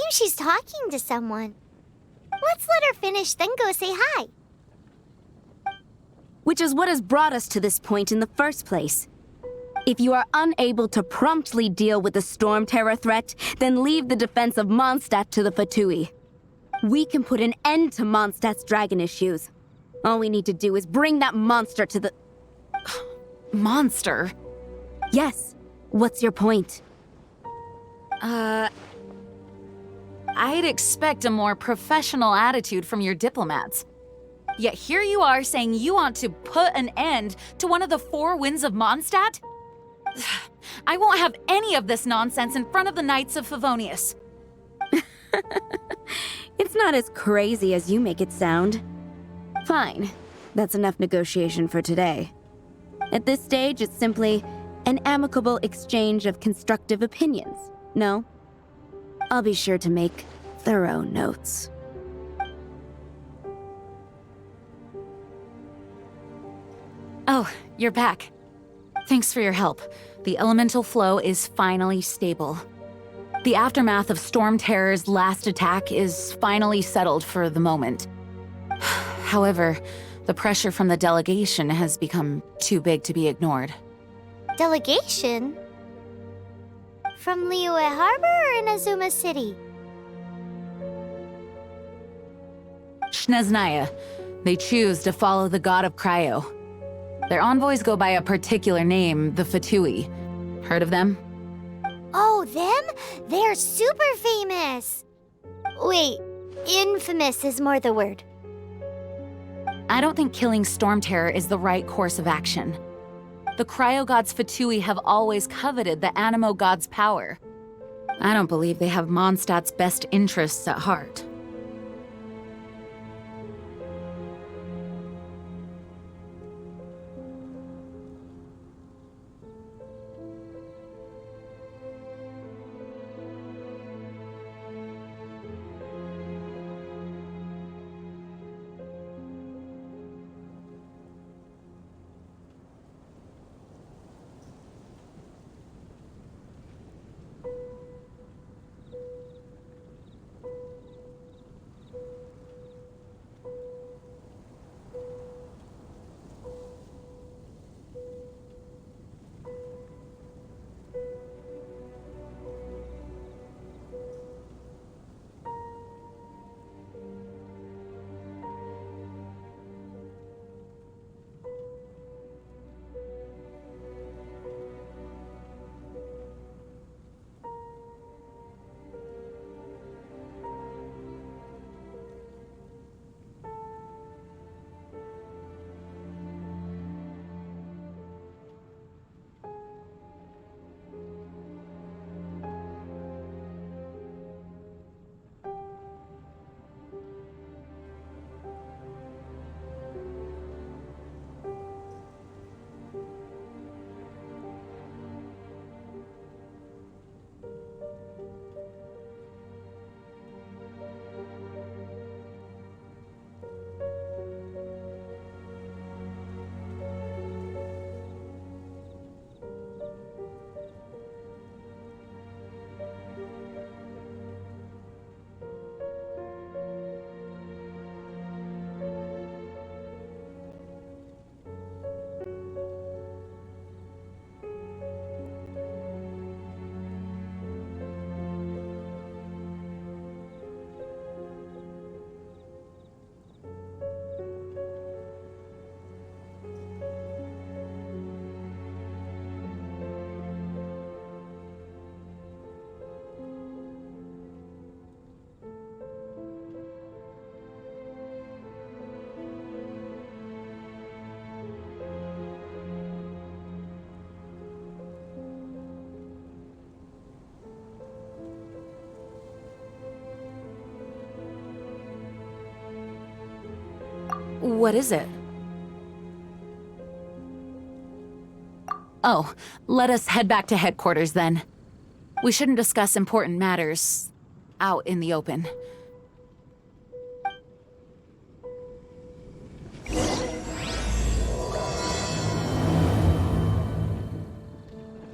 seems she's talking to someone. Let's let her finish, then go say hi. Which is what has brought us to this point in the first place. If you are unable to promptly deal with the Storm Terror threat, then leave the defense of Mondstadt to the Fatui. We can put an end to Mondstadt's dragon issues. All we need to do is bring that monster to the... Monster? Yes. What's your point? I'd expect a more professional attitude from your diplomats. Yet here you are saying you want to put an end to one of the four winds of Mondstadt? I won't have any of this nonsense in front of the Knights of Favonius. It's not as crazy as you make it sound. Fine. That's enough negotiation for today. At this stage, it's simply an amicable exchange of constructive opinions, no? I'll be sure to make thorough notes. Oh, you're back. Thanks for your help. The elemental flow is finally stable. The aftermath of Storm Terror's last attack is finally settled for the moment. However, the pressure from the delegation has become too big to be ignored. Delegation? From Liyue Harbor or Inazuma City? Shneznaya. They choose to follow the god of Cryo. Their envoys go by a particular name, the Fatui. Heard of them? Oh, them? They're super famous! Wait, infamous is more the word. I don't think killing Storm Terror is the right course of action. The Cryo God's Fatui have always coveted the Animo God's power. I don't believe they have Mondstadt's best interests at heart. What is it? Oh, let us head back to headquarters then. We shouldn't discuss important matters out in the open.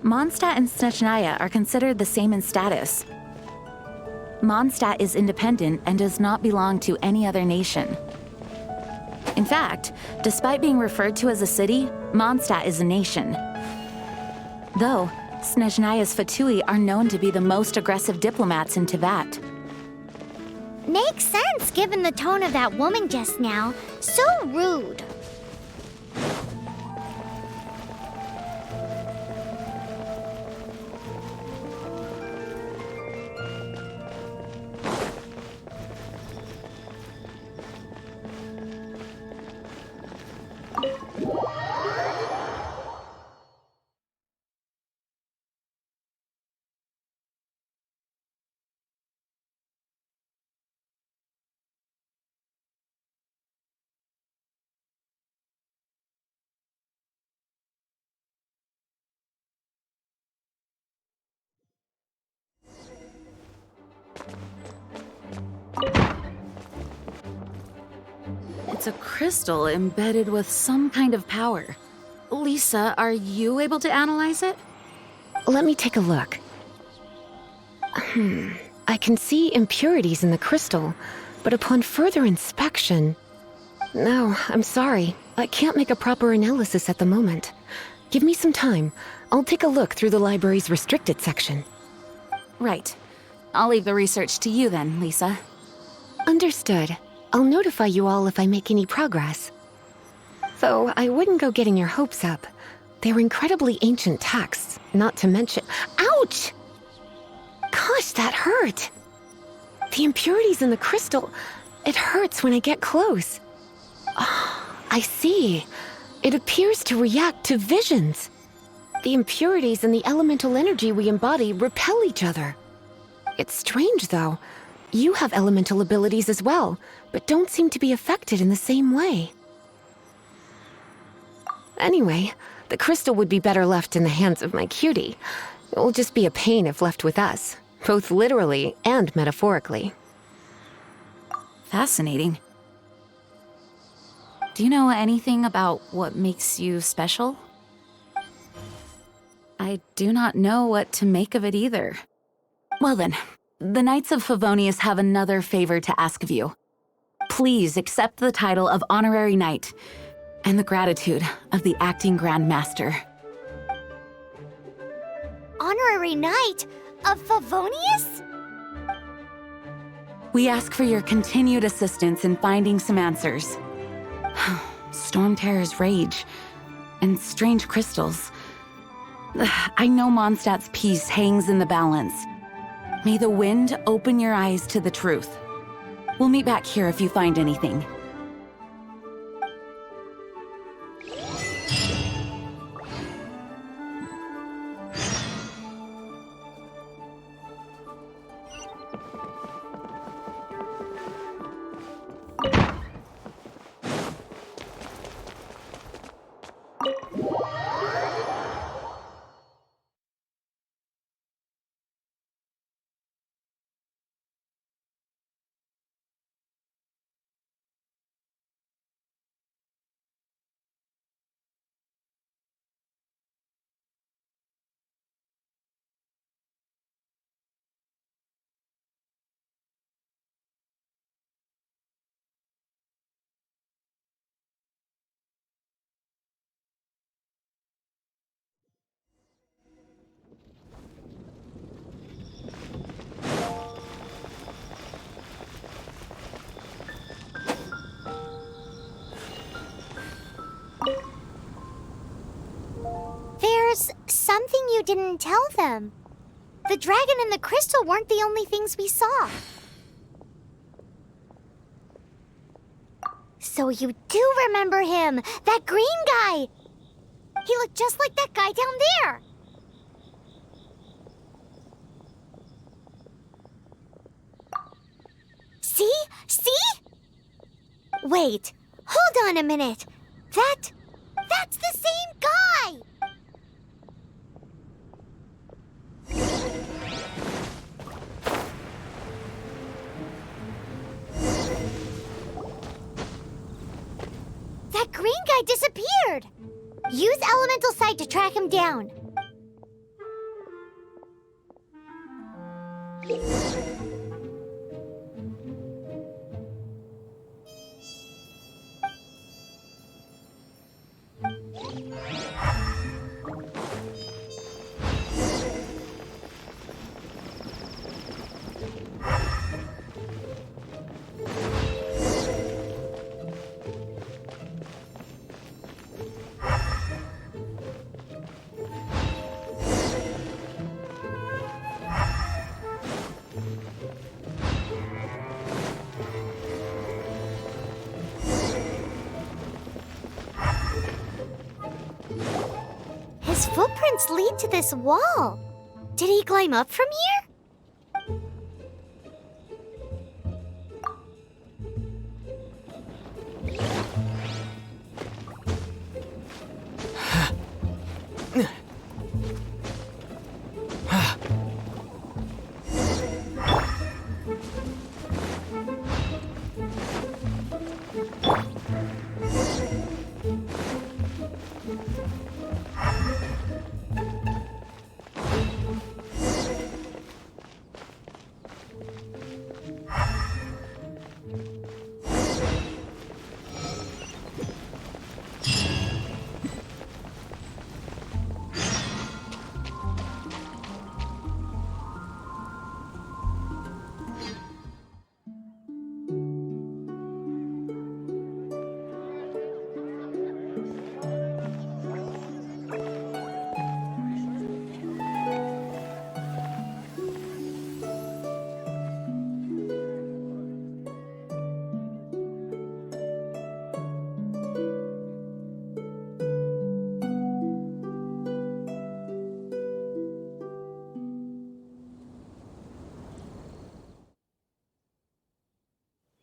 Mondstadt and Snezhnaya are considered the same in status. Mondstadt is independent and does not belong to any other nation. In fact, despite being referred to as a city, Mondstadt is a nation. Though, Snezhnaya's Fatui are known to be the most aggressive diplomats in Teyvat. Makes sense given the tone of that woman just now. So rude. It's a crystal embedded with some kind of power. Lisa, are you able to analyze it? Let me take a look. I can see impurities in the crystal, but upon further inspection... No, I'm sorry. I can't make a proper analysis at the moment. Give me some time. I'll take a look through the library's restricted section. Right. I'll leave the research to you then, Lisa. Understood. I'll notify you all if I make any progress. Though I wouldn't go getting your hopes up. They're incredibly ancient texts, not to mention... Ouch! Gosh, that hurt! The impurities in the crystal... It hurts when I get close. Oh, I see. It appears to react to visions. The impurities and the elemental energy we embody repel each other. It's strange, though. You have elemental abilities as well, but don't seem to be affected in the same way. Anyway, the crystal would be better left in the hands of my cutie. It will just be a pain if left with us, both literally and metaphorically. Fascinating. Do you know anything about what makes you special? I do not know what to make of it either. Well then, the Knights of Favonius have another favor to ask of you. Please accept the title of Honorary Knight and the gratitude of the Acting Grand Master. Honorary Knight of Favonius? We ask for your continued assistance in finding some answers. Storm Terror's rage and strange crystals. I know Mondstadt's peace hangs in the balance. May the wind open your eyes to the truth. We'll meet back here if you find anything. There's something you didn't tell them. The dragon and the crystal weren't the only things we saw. So you do remember him, that green guy. He looked just like that guy down there. See? See? Wait, hold on a minute. That's the same guy! That green guy disappeared! Use Elemental Sight to track him down. His footprints lead to this wall. Did he climb up from here?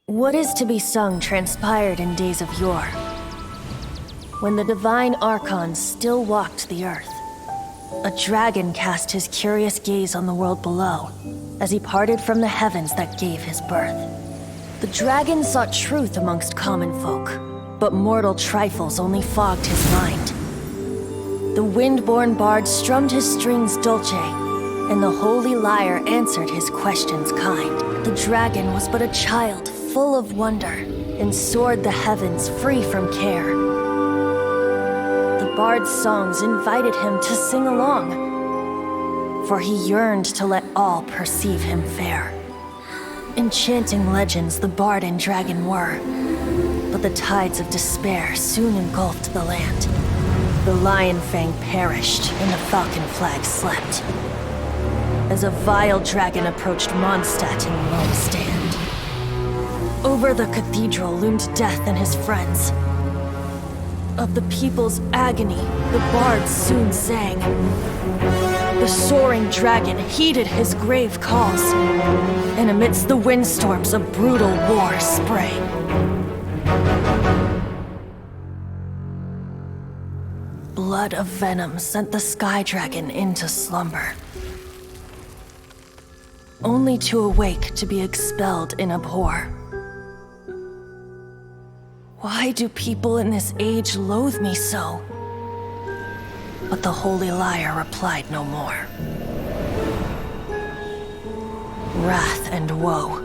What is to be sung transpired in days of yore, when the divine archons still walked the earth. A dragon cast his curious gaze on the world below, as he parted from the heavens that gave his birth. The dragon sought truth amongst common folk, but mortal trifles only fogged his mind. The wind-born bard strummed his strings dulce, and the Holy Lyre answered his questions kind. The dragon was but a child, full of wonder, and soared the heavens free from care. The bard's songs invited him to sing along, for he yearned to let all perceive him fair. Enchanting legends the bard and dragon were, but the tides of despair soon engulfed the land. The lion fang perished, and the falcon flag slept, as a vile dragon approached Mondstadt in lone stand. Over the cathedral loomed death and his friends. Of the people's agony, the bards soon sang. The soaring dragon heeded his grave calls, and amidst the windstorms a brutal war sprang. Blood of venom sent the sky dragon into slumber, only to awake to be expelled in abhor. Why do people in this age loathe me so? But the Holy Lyre replied no more. Wrath and woe,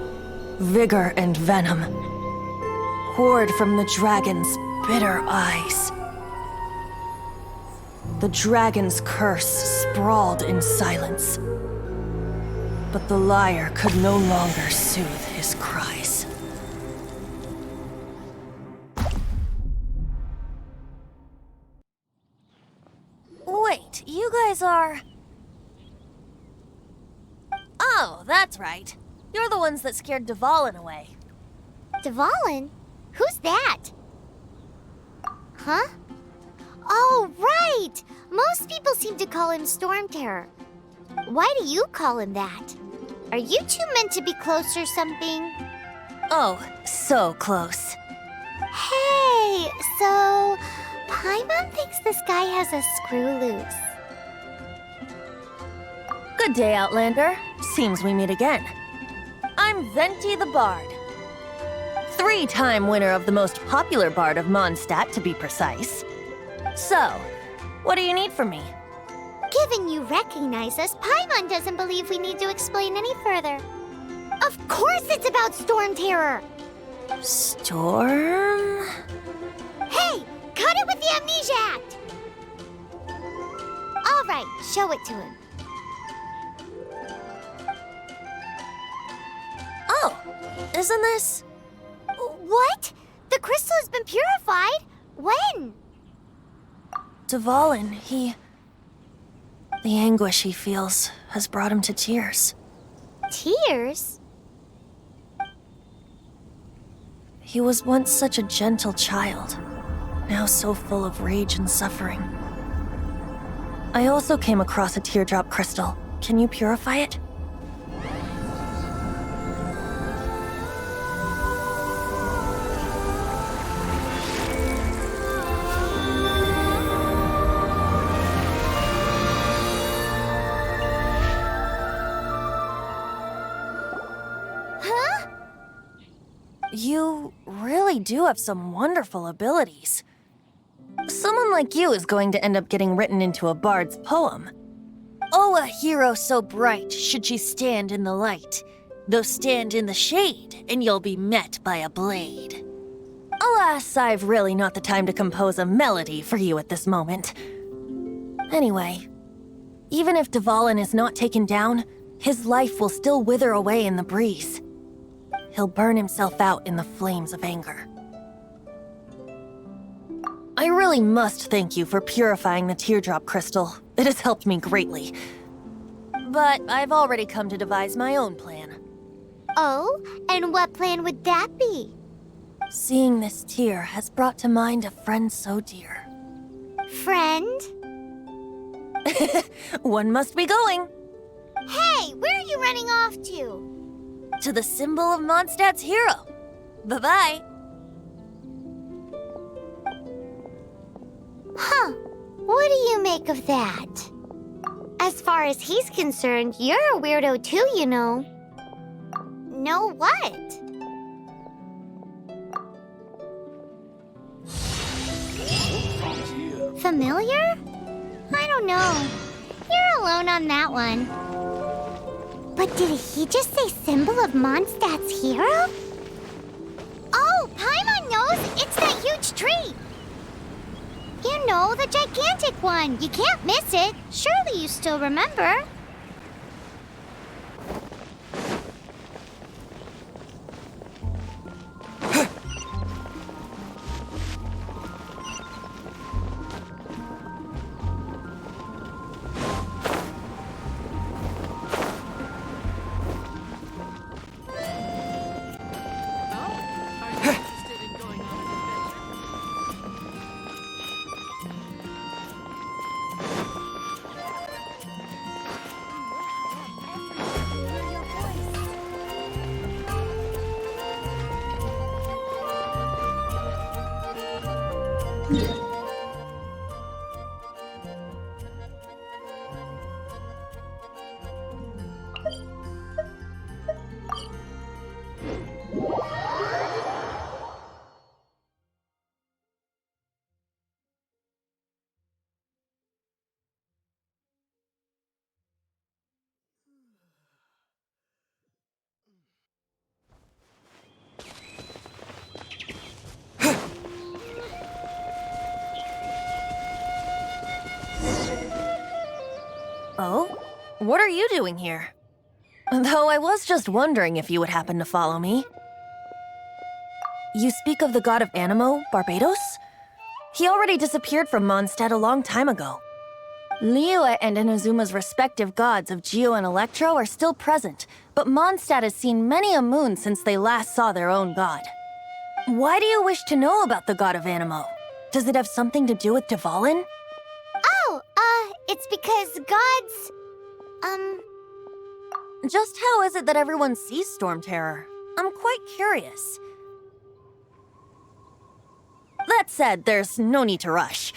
vigor and venom, poured from the dragon's bitter eyes. The dragon's curse sprawled in silence, but the lyre could no longer soothe his cries. Wait, you guys are... Oh, that's right. You're the ones that scared Dvalin away. Dvalin? Who's that? Huh? Oh, right! Most people seem to call him Storm Terror. Why do you call him that? Are you two meant to be close or something? Oh, so close. Hey, so... Paimon thinks this guy has a screw loose. Good day, Outlander. Seems we meet again. I'm Venti the Bard. 3-time winner of the most popular bard of Mondstadt, to be precise. So, what do you need from me? Given you recognize us, Paimon doesn't believe we need to explain any further. Of course it's about Storm Terror! Storm? Hey! Cut it with the Amnesia Act! All right, show it to him. Oh, isn't this... What? The crystal has been purified? When? Dvalin, the anguish he feels has brought him to tears. Tears? He was once such a gentle child, now so full of rage and suffering. I also came across a teardrop crystal. Can you purify it? Huh? You really do have some wonderful abilities. Someone like you is going to end up getting written into a bard's poem. Oh, a hero so bright should she stand in the light, though stand in the shade, and you'll be met by a blade. Alas, I've really not the time to compose a melody for you at this moment. Anyway, even if Dvalin is not taken down, his life will still wither away in the breeze. He'll burn himself out in the flames of anger. I really must thank you for purifying the teardrop crystal. It has helped me greatly. But I've already come to devise my own plan. Oh, and what plan would that be? Seeing this tear has brought to mind a friend so dear. Friend? One must be going. Hey, where are you running off to? To the symbol of Mondstadt's hero. Bye-bye. Huh. What do you make of that? As far as he's concerned, you're a weirdo too, you know. Know what? Familiar? I don't know. You're alone on that one. But did he just say symbol of Mondstadt's hero? Oh, Paimon knows! It's that huge tree! You know, the gigantic one. You can't miss it. Surely you still remember. Oh? What are you doing here? Though I was just wondering if you would happen to follow me. You speak of the god of Animo, Barbados? He already disappeared from Mondstadt a long time ago. Liyue and Inazuma's respective gods of Geo and Electro are still present, but Mondstadt has seen many a moon since they last saw their own god. Why do you wish to know about the god of Animo? Does it have something to do with Dvalin? Oh, it's because gods... Just how is it that everyone sees Storm Terror? I'm quite curious. That said, there's no need to rush.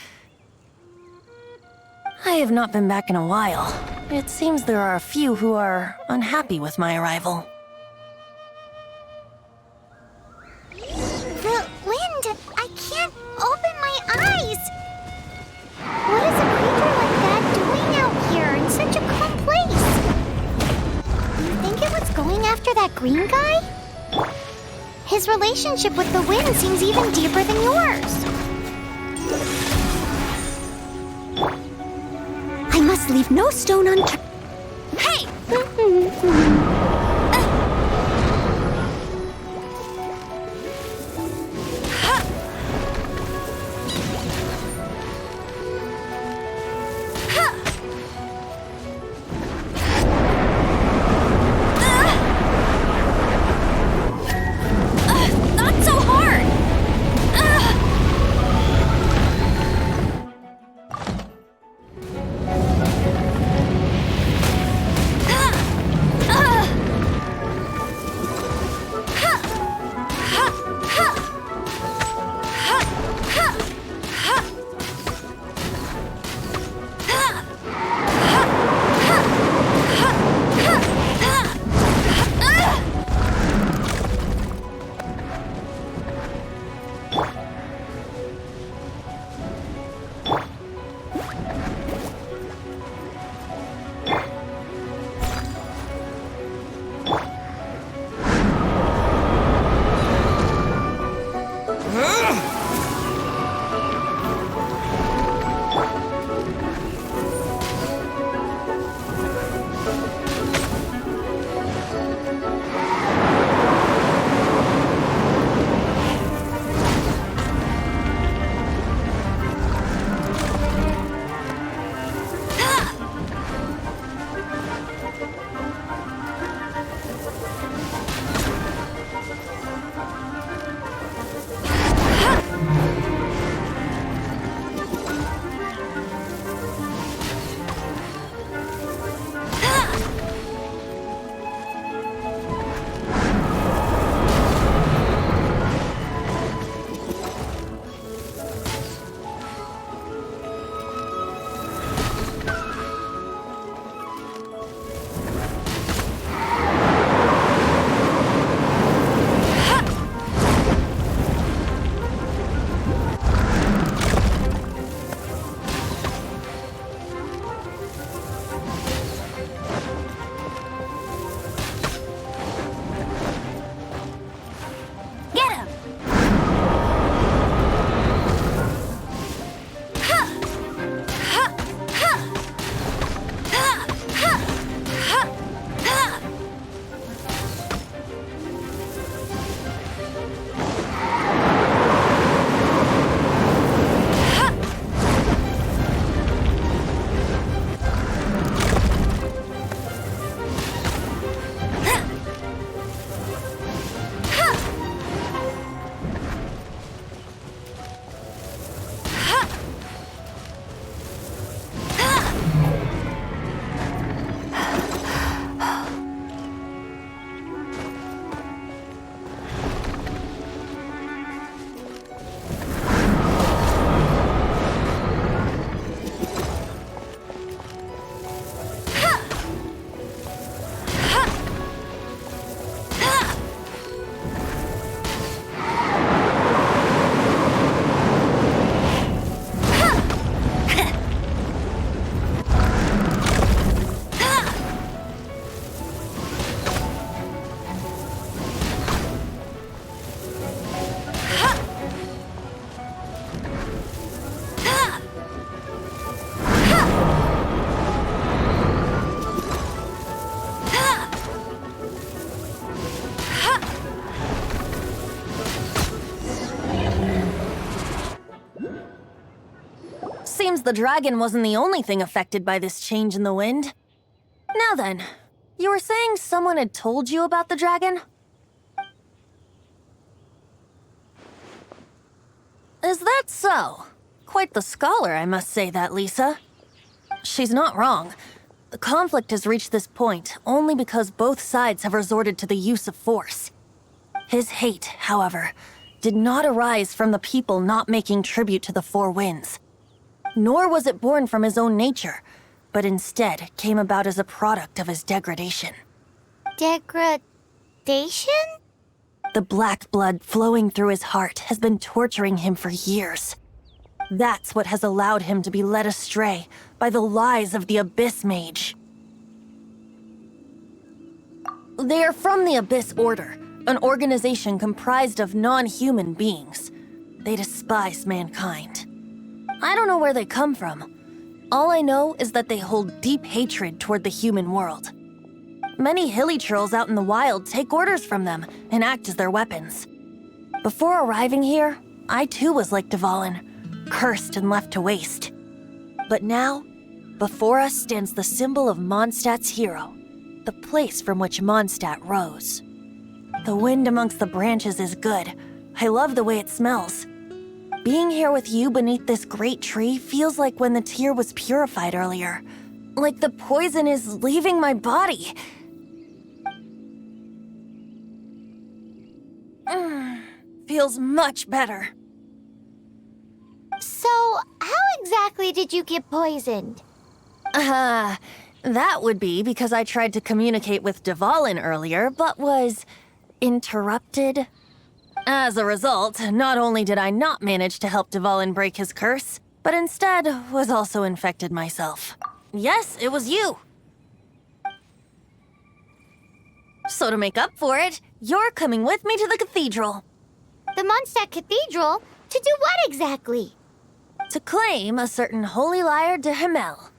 I have not been back in a while. It seems there are a few who are unhappy with my arrival. The wind! I can't open my eyes! What is a creature like that doing out here in such a calm place? You think it was going after that green guy? His relationship with the wind seems even deeper than yours. I must leave no stone unturned. Hey! Not so hard! Seems the dragon wasn't the only thing affected by this change in the wind. Now then, you were saying someone had told you about the dragon? Is that so? Quite the scholar, I must say that, Lisa. She's not wrong. The conflict has reached this point only because both sides have resorted to the use of force. His hate, however, did not arise from the people not making tribute to the Four Winds. Nor was it born from his own nature, but instead came about as a product of his degradation. Degradation? The black blood flowing through his heart has been torturing him for years. That's what has allowed him to be led astray by the lies of the Abyss Mage. They are from the Abyss Order, an organization comprised of non-human beings. They despise mankind. I don't know where they come from. All I know is that they hold deep hatred toward the human world. Many hilly trolls out in the wild take orders from them and act as their weapons. Before arriving here, I too was like Dvalin, cursed and left to waste. But now, before us stands the symbol of Mondstadt's hero, the place from which Mondstadt rose. The wind amongst the branches is good. I love the way it smells. Being here with you beneath this great tree feels like when the tear was purified earlier. Like the poison is leaving my body. Feels much better. So, how exactly did you get poisoned? That would be because I tried to communicate with Dvalin earlier, but was interrupted. As a result, not only did I not manage to help Dvalin break his curse, but instead was also infected myself. Yes, it was you. So to make up for it, you're coming with me to the cathedral. The Mondstadt Cathedral? To do what exactly? To claim a certain Holy Lyre de Himmel.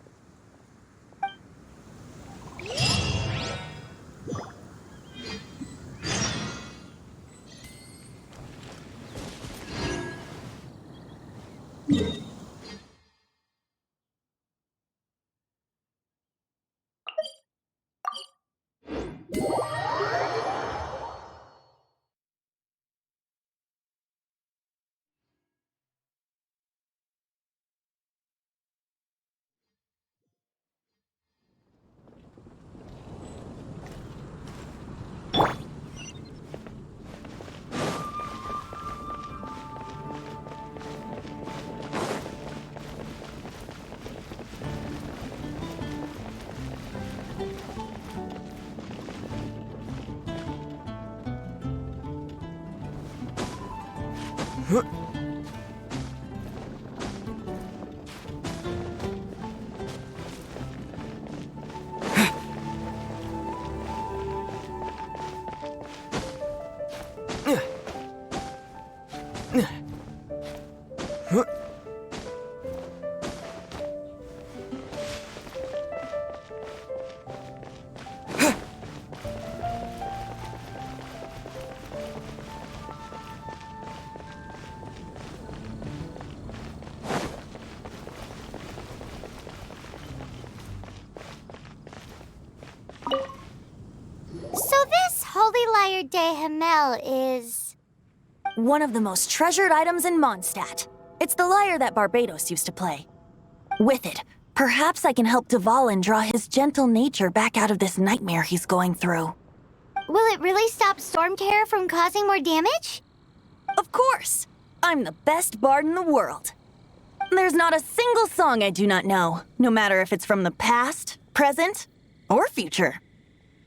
So this Holy Lyre de Himmel is... one of the most treasured items in Mondstadt. It's the lyre that Barbados used to play. With it, perhaps I can help Dvalin draw his gentle nature back out of this nightmare he's going through. Will it really stop Storm Terror from causing more damage? Of course! I'm the best bard in the world. There's not a single song I do not know, no matter if it's from the past, present, or future.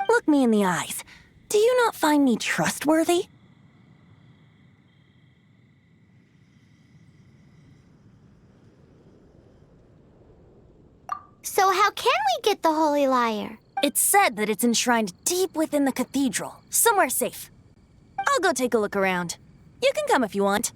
Look me in the eyes. Do you not find me trustworthy? So how can we get the Holy Lyre? It's said that it's enshrined deep within the cathedral, somewhere safe. I'll go take a look around. You can come if you want.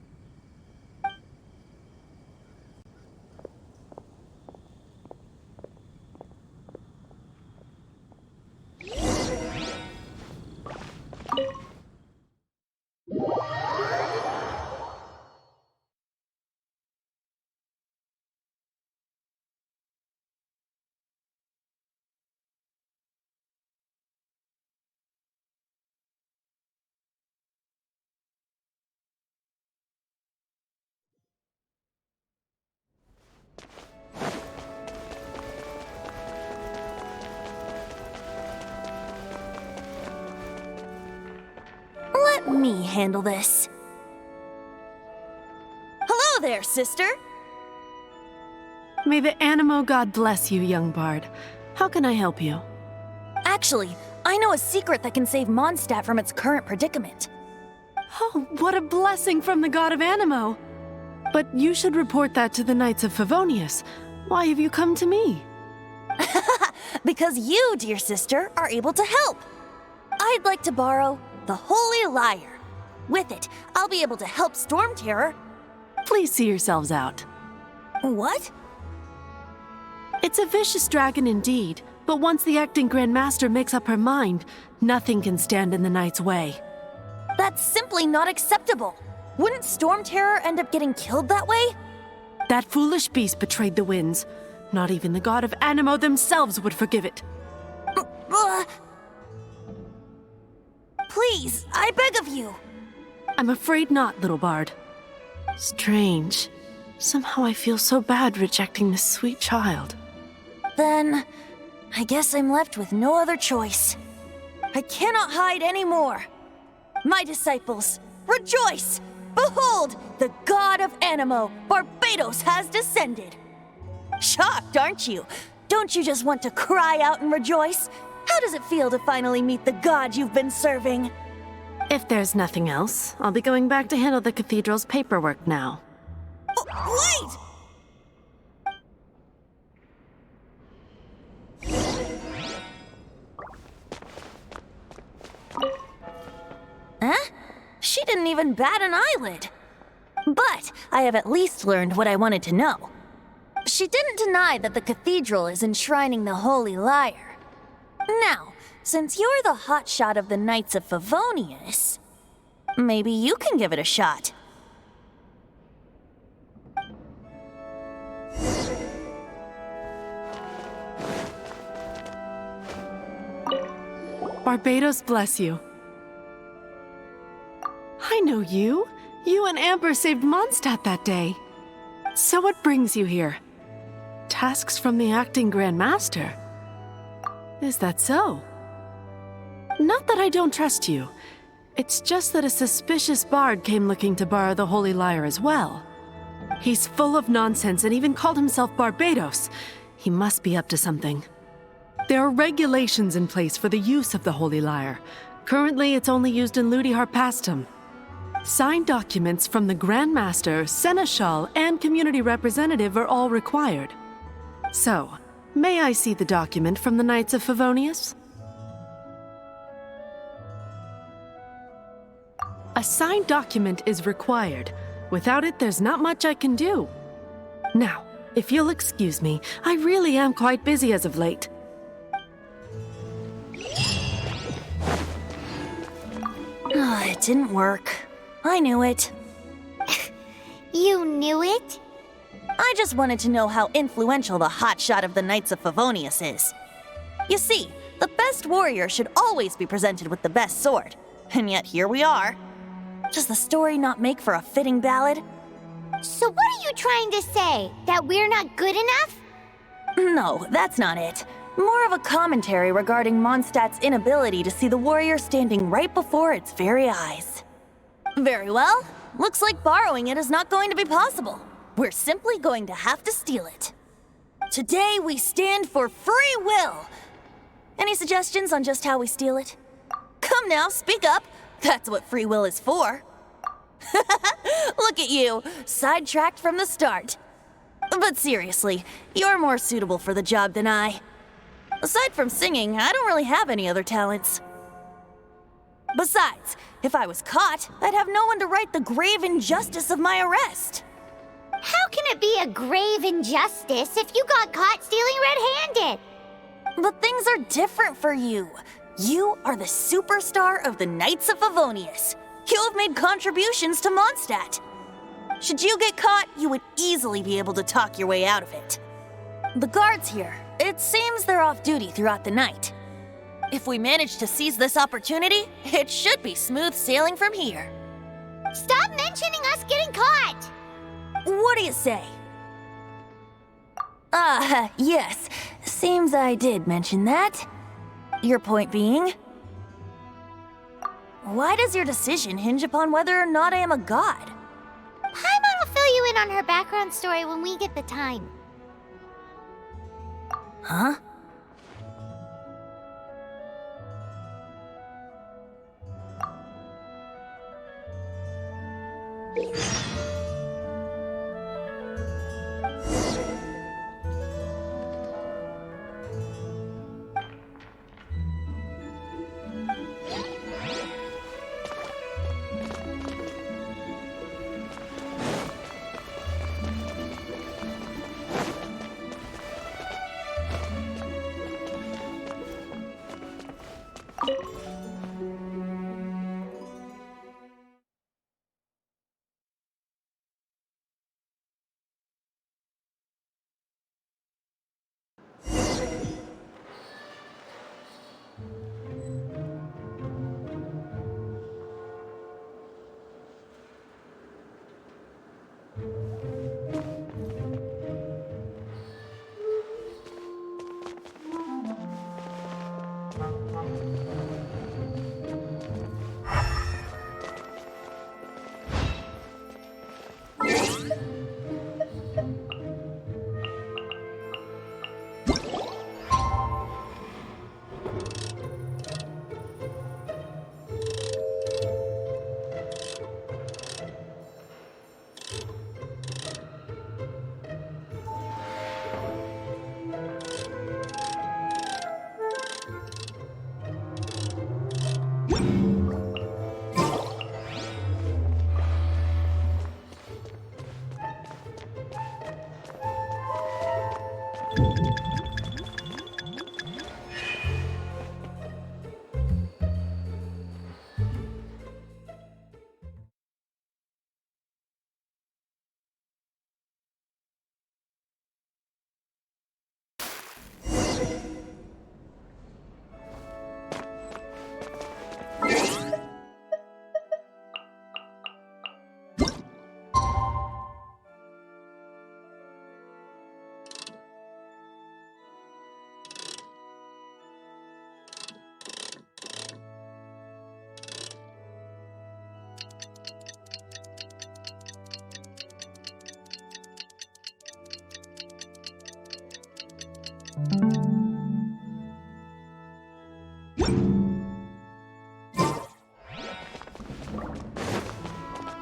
handle this. Hello there, sister! May the Animo God bless you, young bard. How can I help you? Actually, I know a secret that can save Mondstadt from its current predicament. Oh, what a blessing from the god of Animo! But you should report that to the Knights of Favonius. Why have you come to me? Because you, dear sister, are able to help. I'd like to borrow the Holy Lyre. With it, I'll be able to help Storm Terror. Please see yourselves out. What? It's a vicious dragon indeed, but once the acting Grand Master makes up her mind, nothing can stand in the Knight's way. That's simply not acceptable. Wouldn't Storm Terror end up getting killed that way? That foolish beast betrayed the winds. Not even the god of Animo themselves would forgive it. Please, I beg of you. I'm afraid not, little bard. Strange. Somehow I feel so bad rejecting this sweet child. Then, I guess I'm left with no other choice. I cannot hide anymore. My disciples, rejoice! Behold, the god of Animo, Barbados, has descended. Shocked, aren't you? Don't you just want to cry out and rejoice? How does it feel to finally meet the god you've been serving? If there's nothing else, I'll be going back to handle the cathedral's paperwork now. Wait! Huh? She didn't even bat an eyelid. But I have at least learned what I wanted to know. She didn't deny that the cathedral is enshrining the Holy Lyre. Now, since you're the hotshot of the Knights of Favonius, maybe you can give it a shot. Barbados bless you. I know you. You and Amber saved Mondstadt that day. So what brings you here? Tasks from the acting Grand Master? Is that so? Not that I don't trust you. It's just that a suspicious bard came looking to borrow the Holy Lyre as well. He's full of nonsense and even called himself Barbados. He must be up to something. There are regulations in place for the use of the Holy Lyre. Currently, it's only used in Ludi Harpastum. Signed documents from the Grand Master, Seneschal, and Community Representative are all required. So, may I see the document from the Knights of Favonius? A signed document is required. Without it, there's not much I can do. Now, if you'll excuse me, I really am quite busy as of late. It didn't work. I knew it. You knew it? I just wanted to know how influential the hotshot of the Knights of Favonius is. You see, the best warrior should always be presented with the best sword. And yet here we are. Does the story not make for a fitting ballad? So what are you trying to say? That we're not good enough? No, that's not it. More of a commentary regarding Mondstadt's inability to see the warrior standing right before its very eyes. Very well. Looks like borrowing it is not going to be possible. We're simply going to have to steal it. Today we stand for free will. Any suggestions on just how we steal it? Come now, speak up. That's what free will is for. Look at you, sidetracked from the start. But seriously, you're more suitable for the job than I. Aside from singing, I don't really have any other talents. Besides, if I was caught, I'd have no one to right the grave injustice of my arrest. How can it be a grave injustice if you got caught stealing red-handed? But things are different for you. You are the superstar of the Knights of Favonius. You have made contributions to Mondstadt. Should you get caught, you would easily be able to talk your way out of it. The guards here, it seems they're off duty throughout the night. If we manage to seize this opportunity, it should be smooth sailing from here. Stop mentioning us getting caught! What do you say? Yes. Seems I did mention that. Your point being? Why does your decision hinge upon whether or not I am a god? Paimon will fill you in on her background story when we get the time. Huh?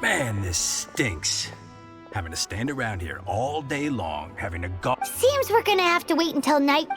Man, this stinks. Having to stand around here all day long, having to go. Seems we're gonna have to wait until night.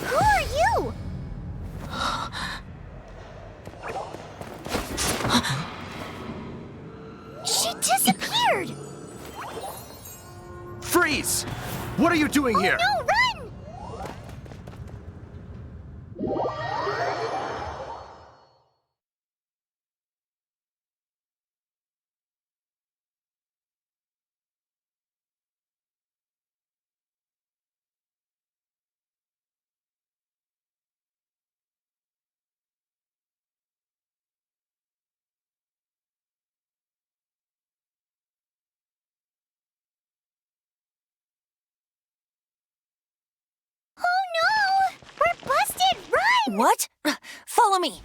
Who are you? She disappeared! Freeze! What are you doing here? No, run! Oh no! We're busted! Run! What? Follow me.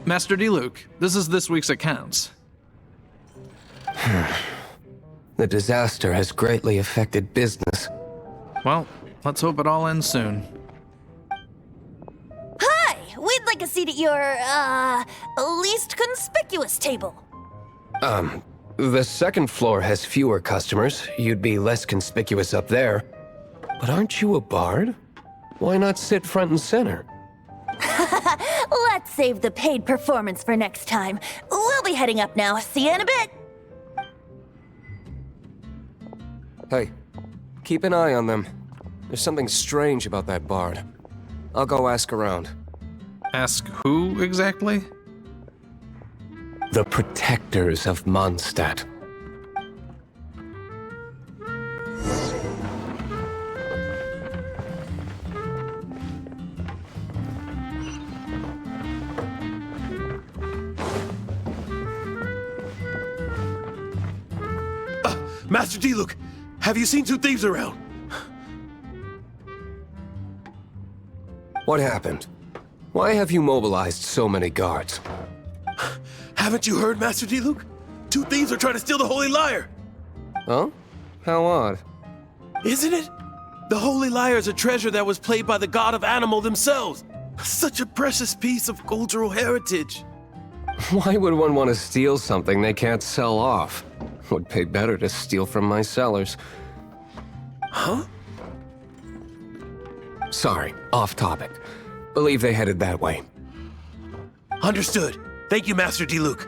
Master Diluc, this is this week's accounts. The disaster has greatly affected business. Well, let's hope it all ends soon. Hi! We'd like a seat at your, least conspicuous table. The second floor has fewer customers. You'd be less conspicuous up there. But aren't you a bard? Why not sit front and center? Let's save the paid performance for next time. We'll be heading up now. See you in a bit. Hey, keep an eye on them. There's something strange about that bard. I'll go ask around. Ask who exactly? The protectors of Mondstadt. Master Diluc, have you seen two thieves around? What happened? Why have you mobilized so many guards? Haven't you heard, Master Diluc? Two thieves are trying to steal the Holy Lyre! Huh? How odd. Isn't it? The Holy Lyre is a treasure that was played by the god of animal themselves. Such a precious piece of cultural heritage. Why would one want to steal something they can't sell off? Would pay better to steal from my sellers. Huh? Sorry, off topic. Believe they headed that way. Understood. Thank you, Master Diluc.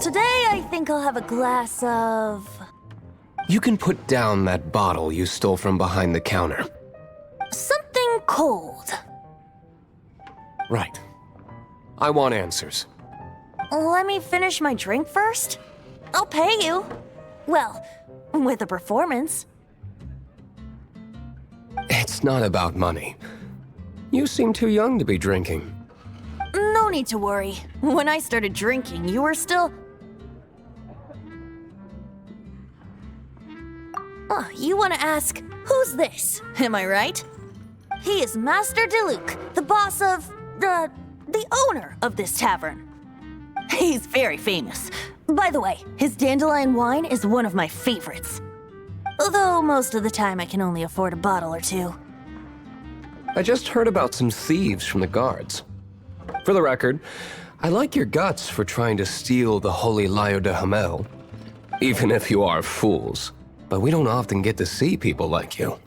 Today, I think I'll have a glass of... You can put down that bottle you stole from behind the counter. something cold. Right. I want answers. Let me finish my drink first. I'll pay you. Well, with a performance. It's not about money. You seem too young to be drinking. No need to worry. When I started drinking, you were still... Oh, you want to ask, who's this? Am I right? He is Master Diluc, the boss of... the owner of this tavern. He's very famous. By the way, his dandelion wine is one of my favorites. Although most of the time I can only afford a bottle or two. I just heard about some thieves from the guards. For the record, I like your guts for trying to steal the Holy Lyre de Hamel. Even if you are fools. But we don't often get to see people like you.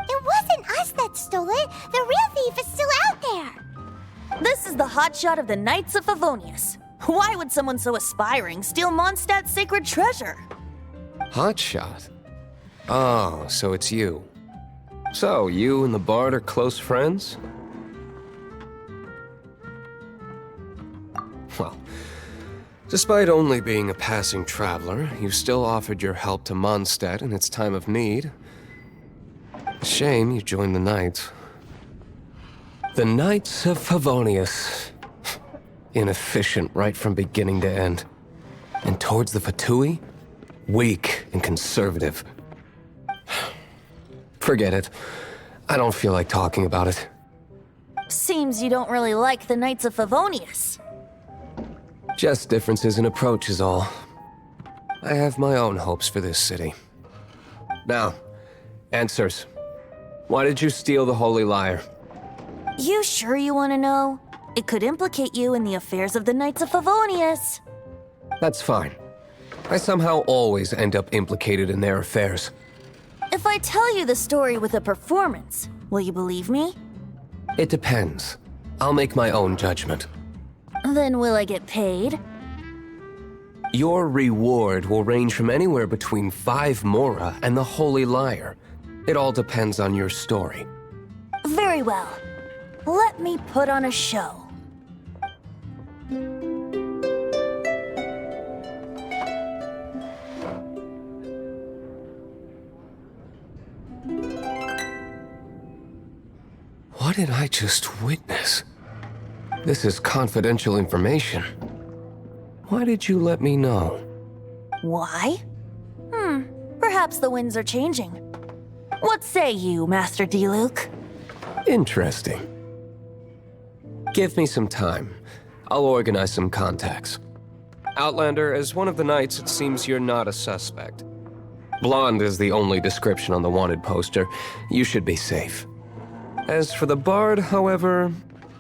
It wasn't us that stole it. The real thief is still out there. This is the hotshot of the Knights of Favonius. Why would someone so aspiring steal Mondstadt's sacred treasure? Hotshot? Oh, so it's you. So, you and the Bard are close friends? Well, despite only being a passing traveler, you still offered your help to Mondstadt in its time of need. Shame you joined the Knights. The Knights of Favonius. Inefficient right from beginning to end. And towards the Fatui, weak and conservative. Forget it. I don't feel like talking about it. Seems you don't really like the Knights of Favonius. Just differences in approach is all. I have my own hopes for this city. Now, answers. Why did you steal the Holy Lyre? You sure you want to know? It could implicate you in the affairs of the Knights of Favonius. That's fine. I somehow always end up implicated in their affairs. If I tell you the story with a performance, will you believe me? It depends. I'll make my own judgment. Then will I get paid? Your reward will range from anywhere between 5 Mora and the Holy Lyre. It all depends on your story. Very well. Let me put on a show. What did I just witness? This is confidential information. Why did you let me know? Why? Perhaps the winds are changing. What say you, Master Diluc? Interesting. Give me some time. I'll organize some contacts. Outlander, as one of the Knights, it seems you're not a suspect. Blonde is the only description on the wanted poster. You should be safe. As for the Bard, however,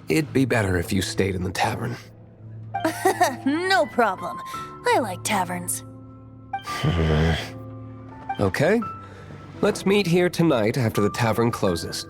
it'd be better if you stayed in the tavern. No problem. I like taverns. Okay. Let's meet here tonight after the tavern closes.